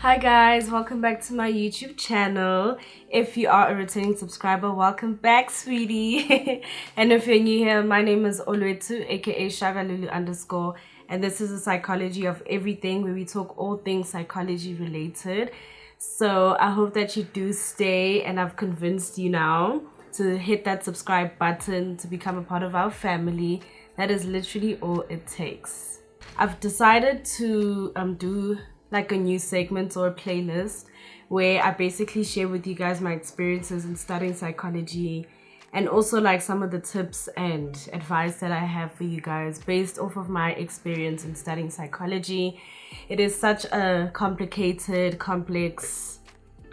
Hi guys, welcome back to my YouTube channel. If you are a returning subscriber, welcome back, sweetie. And if you're new here, my name is Olwethu, aka Shagalulu_, and this is a psychology of everything where we talk all things psychology related. So I hope that you do stay, and I've convinced you now to hit that subscribe button to become a part of our family. That is literally all it takes. I've decided to do like a new segment or a playlist where I basically share with you guys my experiences in studying psychology, and also like some of the tips and advice that I have for you guys based off of my experience in studying psychology. It is such a complicated, complex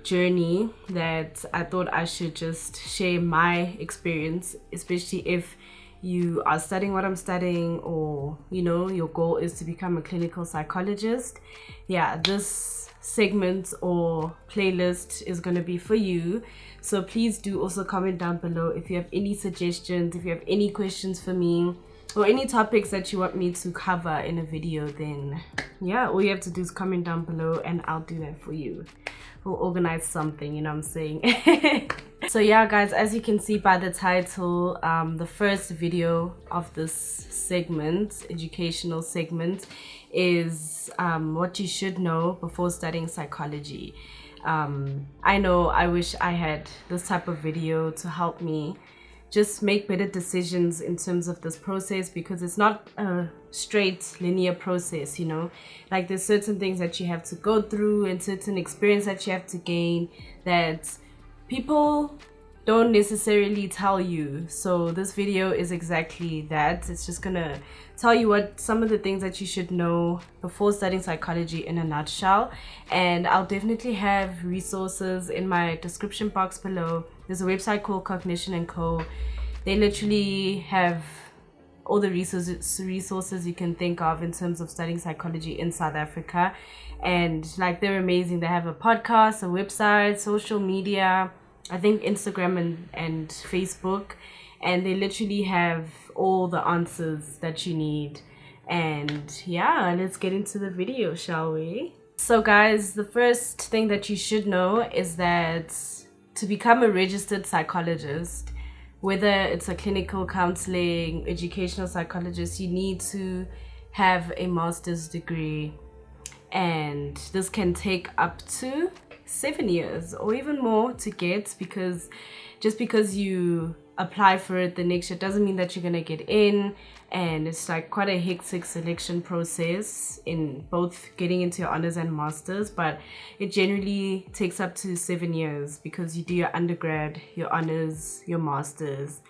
journey that I thought I should just share my experience, especially if you are studying what I'm studying, or your goal is to become a clinical psychologist. Yeah, this segment or playlist is going to be for you. So please do also comment down below if you have any suggestions, if you have any questions for me, or any topics that you want me to cover in a video. Then yeah, all you have to do is comment down below and I'll do that for you. We'll organize something, you know what I'm saying? So yeah guys, as you can see by the title, the first video of this segment, educational segment, is what you should know before studying psychology. I know I wish I had this type of video to help me just make better decisions in terms of this process, because it's not a straight linear process, like there's certain things that you have to go through and certain experience that you have to gain that people don't necessarily tell you. So this video is exactly that. It's just gonna tell you what some of the things that you should know before studying psychology in a nutshell. And I'll definitely have resources in my description box below. There's a website called Cognition & Co. They literally have all the resources you can think of in terms of studying psychology in South Africa. And like, they're amazing. They have a podcast, a website, social media, I think Instagram and Facebook, and they literally have all the answers that you need. And yeah, let's get into the video, shall we? So guys, the first thing that you should know is that to become a registered psychologist, whether it's a clinical counseling, educational psychologist, you need to have a master's degree. And this can take up to 7 years or even more to get, because just because you apply for it the next year doesn't mean that you're gonna get in. And it's like quite a hectic selection process in both getting into your honors and masters, but it generally takes up to 7 years, because you do your undergrad, your honors, your masters,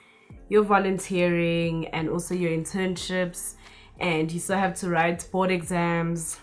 your volunteering, and also your internships, and you still have to write board exams.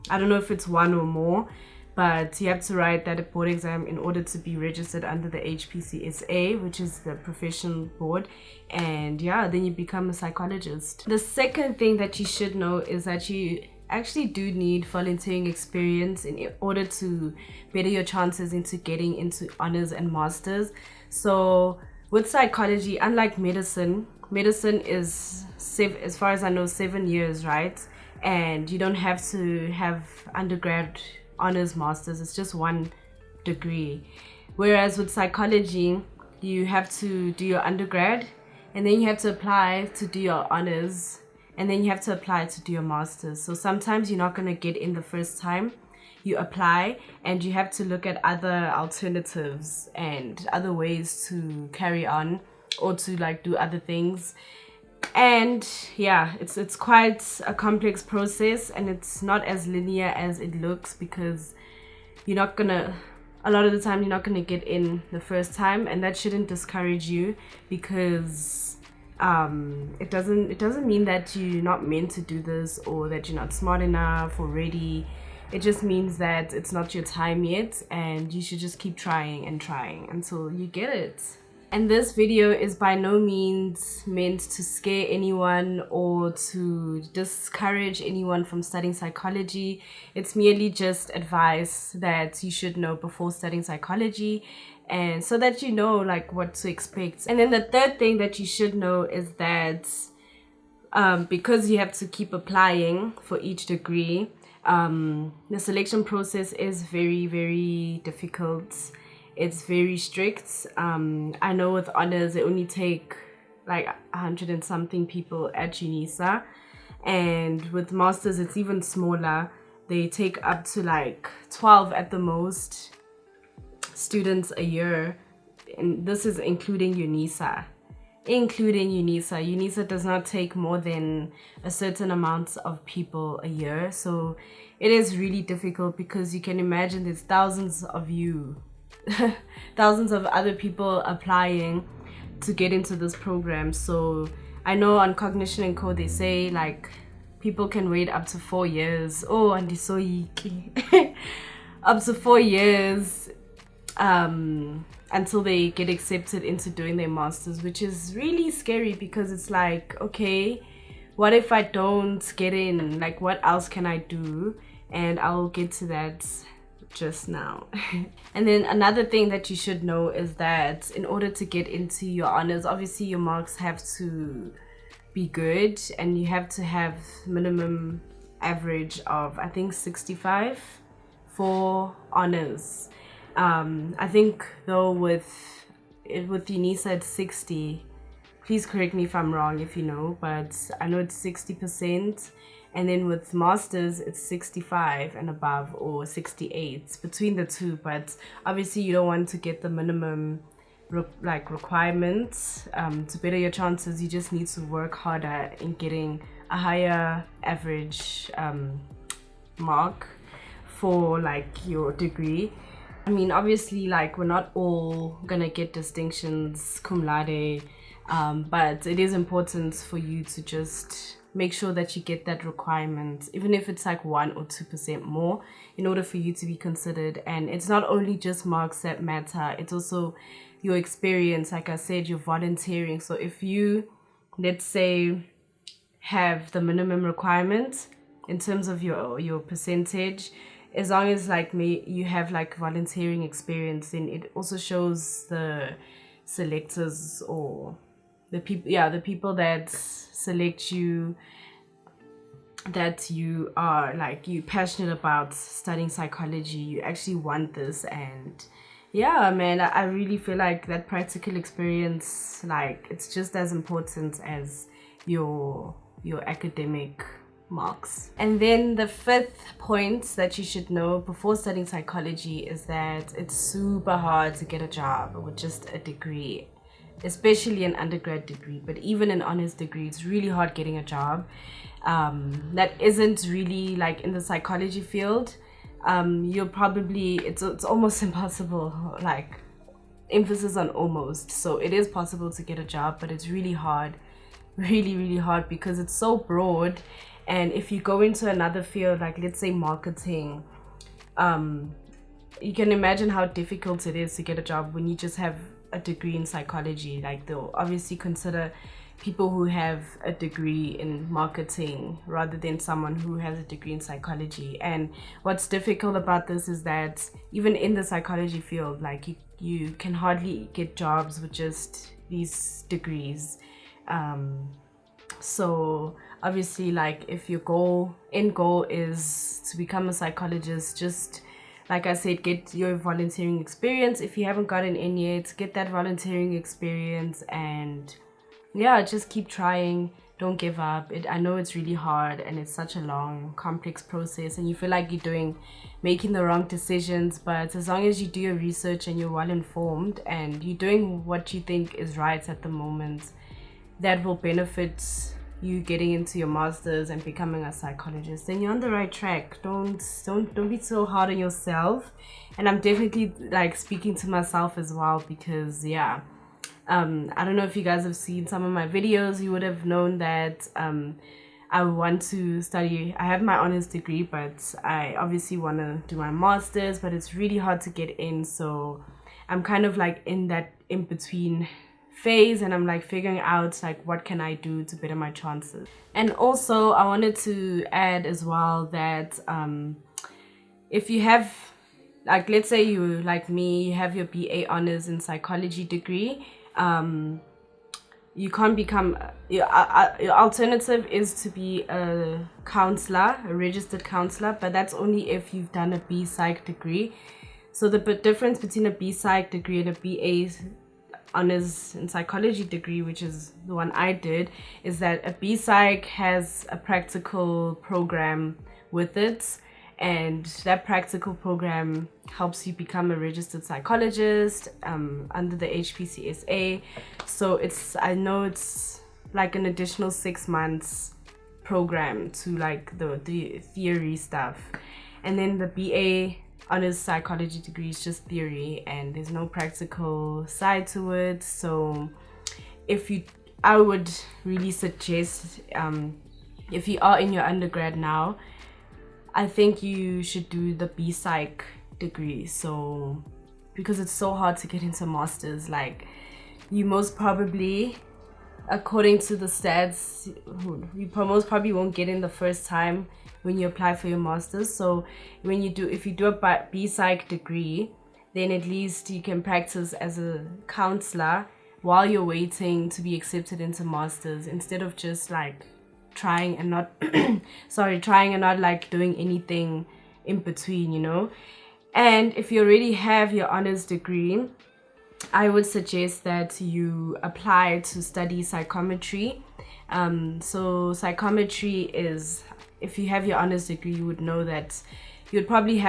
I don't know if it's one or more, but you have to write that board exam in order to be registered under the HPCSA, which is the professional board. And yeah, then you become a psychologist. The second thing that you should know is that you actually do need volunteering experience in order to better your chances into getting into honors and masters. So with psychology, unlike medicine is, as far as I know, 7 years, right? And you don't have to have undergrad, honors, masters. It's just one degree. Whereas with psychology, you have to do your undergrad, and then you have to apply to do your honors, and then you have to apply to do your masters. So sometimes you're not going to get in the first time you apply, and you have to look at other alternatives and other ways to carry on, or to like do other things. And yeah, it's quite a complex process, and it's not as linear as it looks, because a lot of the time you're not gonna get in the first time, and that shouldn't discourage you, because it doesn't mean that you're not meant to do this, or that you're not smart enough or ready. It just means that it's not your time yet, and you should just keep trying and trying until you get it. And this video is by no means meant to scare anyone or to discourage anyone from studying psychology. It's merely just advice that you should know before studying psychology, and so that you know like what to expect. And then the third thing that you should know is that because you have to keep applying for each degree, The selection process is very, very difficult. It's very strict. I know with honors, they only take like 100 and something people at UNISA. And with masters, it's even smaller. They take up to like 12 at the most students a year. And this is including UNISA. UNISA does not take more than a certain amount of people a year. So it is really difficult because you can imagine there's thousands of you, thousands of other people applying to get into this program. So I know on Cognition and Code they say like people can wait up to 4 years. Oh, and it's so yucky. Up to 4 years until they get accepted into doing their masters, which is really scary because it's like, okay, what if I don't get in? Like, what else can I do? And I'll get to that just now. And then another thing that you should know is that in order to get into your honors, obviously your marks have to be good and you have to have minimum average of I think 65 for honors. I think though with UNISA it's 60. Please correct me if I'm wrong if you know, but I know it's 60%. And then with masters it's 65 and above, or 68, between the two. But obviously you don't want to get the minimum requirements. To better your chances, you just need to work harder in getting a higher average mark for like your degree. I mean, obviously, like, we're not all gonna get distinctions cum laude, but it is important for you to just make sure that you get that requirement, even if it's like 1 or 2% more, in order for you to be considered. And it's not only just marks that matter, it's also your experience. Like I said, your volunteering. So if you, let's say, have the minimum requirement in terms of your percentage, as long as like you have like volunteering experience, then it also shows the selectors or the people that select you that you are like you passionate about studying psychology. You actually want this. And yeah, man, I really feel like that practical experience, like, it's just as important as your academic marks. And then the fifth point that you should know before studying psychology is that it's super hard to get a job with just a degree, especially an undergrad degree. But even an honors degree, it's really hard getting a job that isn't really like in the psychology field. You'll probably, it's almost impossible, like emphasis on almost. So it is possible to get a job, but it's really hard, really hard, because it's so broad. And if you go into another field, like let's say marketing, you can imagine how difficult it is to get a job when you just have a degree in psychology. Like, they'll obviously consider people who have a degree in marketing rather than someone who has a degree in psychology. And what's difficult about this is that even in the psychology field, like you can hardly get jobs with just these degrees. So obviously, like, if your end goal is to become a psychologist, just like I said, get your volunteering experience. If you haven't gotten in yet, get that volunteering experience, and yeah, just keep trying. Don't give up. I know it's really hard and it's such a long, complex process, and you feel like you're making the wrong decisions. But as long as you do your research and you're well informed and you're doing what you think is right at the moment, that will benefit you getting into your masters and becoming a psychologist, then you're on the right track. Don't be so hard on yourself. And I'm definitely like speaking to myself as well, because yeah, I don't know if you guys have seen some of my videos. You would have known that I want to study. I have my honors degree, but I obviously want to do my masters, but it's really hard to get in. So I'm kind of like in that in between phase, and I'm like figuring out like what can I do to better my chances. And also I wanted to add as well that if you have, like, let's say you, like me, you have your BA honors in psychology degree, you can't become your alternative is to be a counselor, a registered counselor, but that's only if you've done a B-Psych degree. So the difference between a B-Psych degree and a BA honors in psychology degree, which is the one I did, is that a B-Psych has a practical program with it, and that practical program helps you become a registered psychologist under the HPCSA. So I know it's like an additional 6 months program to like the theory stuff, and then the BA honors psychology degree is just theory and there's no practical side to it. So I would really suggest, if you are in your undergrad now, I think you should do the B-Psych degree. So because it's so hard to get into masters, like you most probably, according to the stats, you most probably won't get in the first time when you apply for your masters. So if you do a B-Psych degree, then at least you can practice as a counselor while you're waiting to be accepted into masters, instead of just like trying and not like doing anything in between, you know. And if you already have your honors degree, I would suggest that you apply to study psychometry. So psychometry is, if you have your honors degree, you would know that you'd probably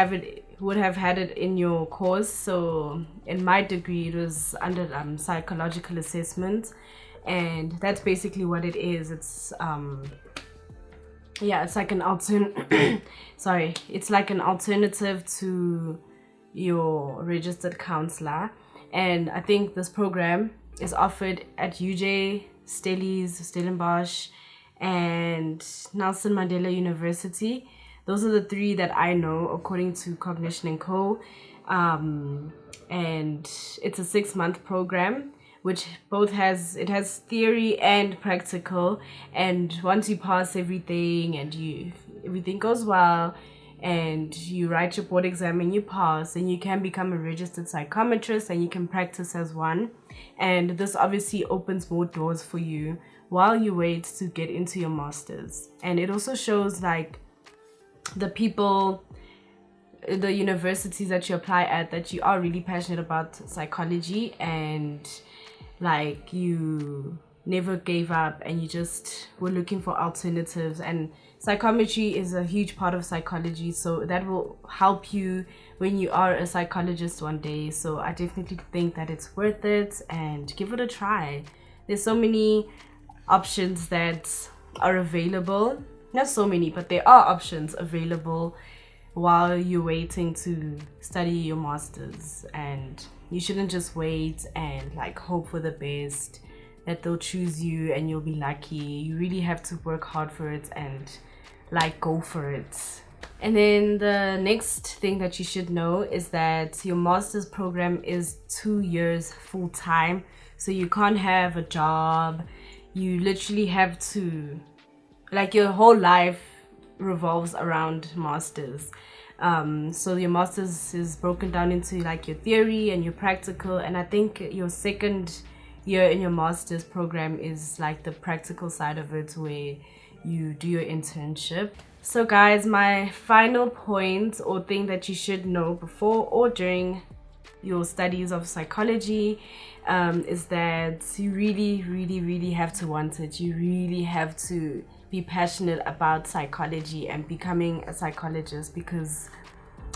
would have had it in your course. So in my degree, it was under psychological assessment, and that's basically what it is. It's it's like an it's like an alternative to your registered counselor. And I think this program is offered at UJ, Stellenbosch, and Nelson Mandela University. Those are the three that I know according to Cognition & Co. And it's a 6-month program, which it has theory and practical. And once you pass everything and everything goes well, and you write your board exam and you pass, and you can become a registered psychometrist and you can practice as one. And this obviously opens more doors for you while you wait to get into your masters. And it also shows like the universities that you apply at, that you are really passionate about psychology, and like you never gave up and you just were looking for alternatives. And psychometry is a huge part of psychology, so that will help you when you are a psychologist one day. So I definitely think that it's worth it, and give it a try. There's so many options that are available. Not so many, but there are options available while you're waiting to study your masters. And you shouldn't just wait and like hope for the best that they'll choose you and you'll be lucky. You really have to work hard for it and like go for it. And then the next thing that you should know is that your master's program is 2 years full time. So you can't have a job. You literally have to, like, your whole life revolves around masters. So your masters is broken down into like your theory and your practical, and I think your second year in your master's program is like the practical side of it, where you do your internship. So guys, my final point or thing that you should know before or during your studies of psychology is that you really have to want it. You really have to be passionate about psychology and becoming a psychologist, because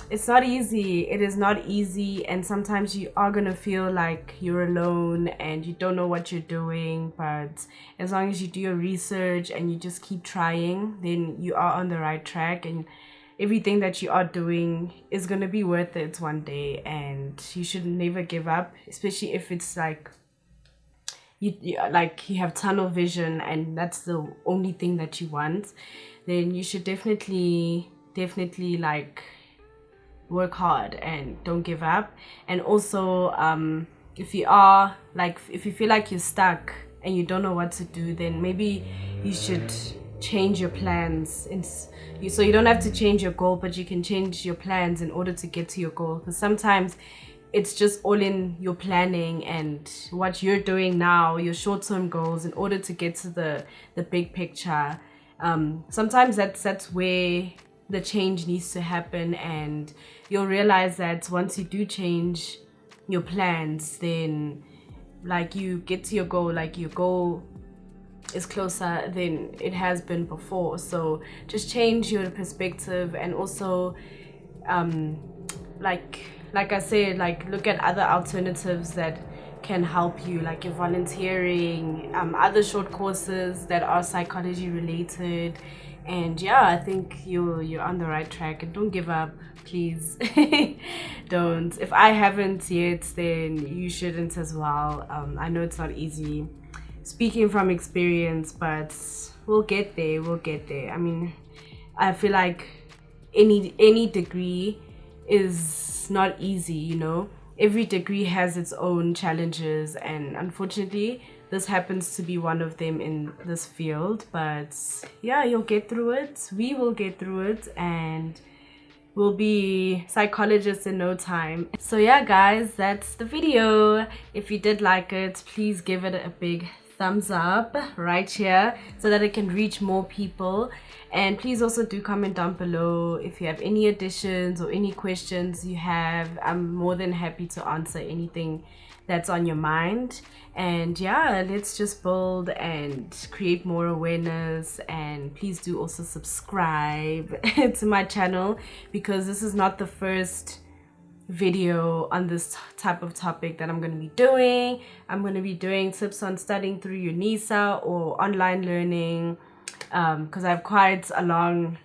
it's not easy. It is not easy, and sometimes you are gonna feel like you're alone and you don't know what you're doing. But as long as you do your research and you just keep trying, then you are on the right track, and everything that you are doing is gonna be worth it one day. And you should never give up, especially if it's like you have tunnel vision and that's the only thing that you want. Then you should definitely like work hard and don't give up. And also if you feel like you're stuck and you don't know what to do, then maybe you should change your plans. So you don't have to change your goal, but you can change your plans in order to get to your goal. Because sometimes it's just all in your planning and what you're doing now, your short-term goals, in order to get to the big picture. Sometimes that's where the change needs to happen, and you'll realize that once you do change your plans, then like you get to your goal, like your goal is closer than it has been before. So just change your perspective, and also like I said, like look at other alternatives that can help you, like your volunteering, other short courses that are psychology related. And yeah, I think you're on the right track, and don't give up, please. Don't. If I haven't yet, then you shouldn't as well. I know it's not easy speaking from experience, but we'll get there. We'll get there. I mean, I feel like any degree is not easy, you know. Every degree has its own challenges, and unfortunately this happens to be one of them in this field. But yeah, you'll get through it. We will get through it, and we'll be psychologists in no time. So yeah, guys, that's the video. If you did like it, please give it a big thumbs up right here so that it can reach more people. And please also do comment down below if you have any additions or any questions you have. I'm more than happy to answer anything that's on your mind. And yeah, let's just build and create more awareness. And please do also subscribe to my channel, because this is not the first video on this type of topic that I'm going to be doing. I'm going to be doing tips on studying through UNISA or online learning, because I have quite a long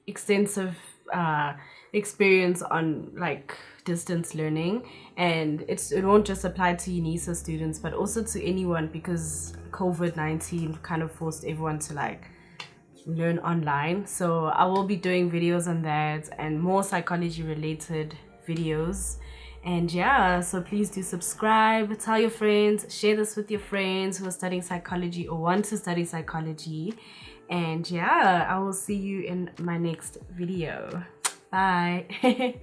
extensive experience on like distance learning, and it won't just apply to UNISA students but also to anyone, because COVID-19 kind of forced everyone to like learn online. So I will be doing videos on that and more psychology related videos. And yeah, so please do subscribe, tell your friends, share this with your friends who are studying psychology or want to study psychology. And yeah, I will see you in my next video. Bye.